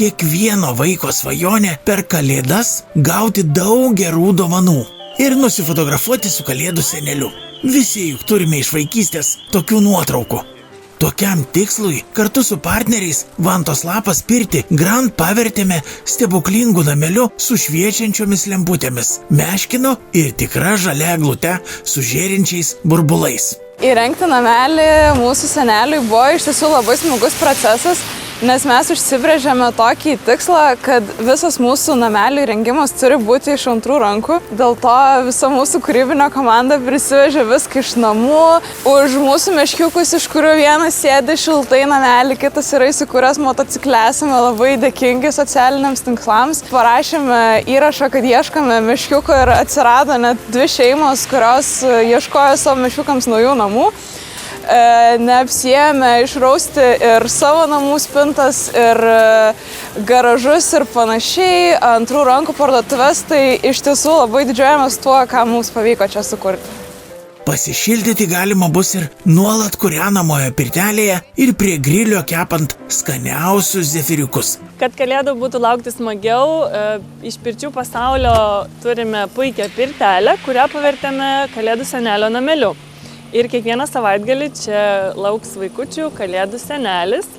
kiekvieno vaiko svajonė per kalėdas gauti daug gerų dovanų ir nusifotografuoti su kalėdų seneliu. Visi juk turime iš vaikystės tokių nuotraukų. Tokiam tikslui kartu su partneriais Vantos lapas pirtį Grand pavertėme stebuklingų nameliu su šviečiančiomis lemputėmis, meškinu ir tikra žalia eglute su žėrinčiais burbulais. Įrengti namelį mūsų seneliui buvo iš tiesų labai smagus procesas, nes mes užsibrėžėme tokį tikslą, kad visas mūsų namelių įrengimas turi būti iš antrų rankų. Dėl to visa mūsų kūrybinė komanda prisivežė viską iš namų. Už mūsų meškiukus, iš kurių vienas sėdi šiltai namelį, kitas yra įsikūręs motocikle, esame labai dėkingi socialiniams tinklams. Parašėme įrašą, kad ieškome meškiuko ir atsirado net 2 šeimos, kurios ieškojo savo meškiukams naujų namų. Neapsijėmė išrausti ir savo namų spintas, ir garažus ir panašiai, antrų rankų parduotuves, tai iš tiesų labai didžiuojamės tuo, ką mums pavyko čia sukurti. Pasišildyti galima bus ir nuolat kūrenamoje pirtelėje ir prie grilio kepant skaniausius zefiriukus. Kad kalėdų būtų laukti smagiau, iš pirčių pasaulio turime puikią pirtelę, kurią pavertėme kalėdų senelio nameliu. Ir kiekvieną savaitgalį čia lauks vaikučių kalėdų senelis.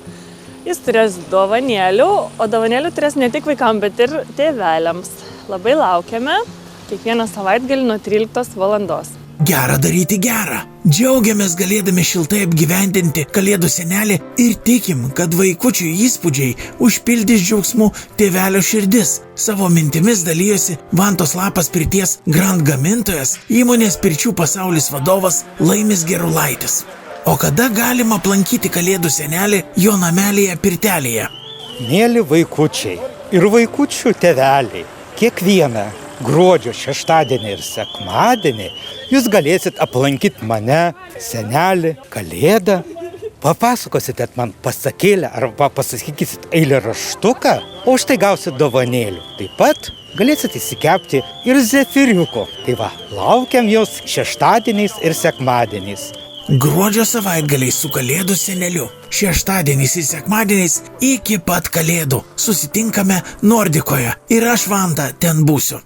Jis turės dovanėlių, o dovanėlių turės ne tik vaikams, bet ir tėveliams. Labai laukiame kiekvieną savaitgalį nuo 13 valandos. Gera daryti gerą. Džiaugiamės galėdami šiltai apgyvendinti kalėdų senelį ir tikim, kad vaikučių įspūdžiai užpildys džiaugsmų tėvelio širdis. Savo mintimis dalyjosi Vantos lapas pirties Grand gamintojas, įmonės Pirčių pasaulis vadovas Laimis Gerulaitis. O kada galima aplankyti kalėdų senelį jo namelėje pirtelėje? Mėly vaikučiai ir vaikučių tėveliai, kiekvieną gruodžio šeštadienį ir sekmadienį jūs galėsit aplankyti mane, senelį, kalėdą, papasakosite man pasakėlę arba pasakysit eilėraštuką, o už tai gausit dovanėlių. Taip pat galėsit įsikepti ir zefiriuko. Tai va, laukiam jūs šeštadieniais ir sekmadieniais. Gruodžio savaitgaliais su kalėdų seneliu. Šeštadieniais ir sekmadieniais iki pat kalėdų. Susitinkame Nordikoje ir aš, Vanta, ten būsiu.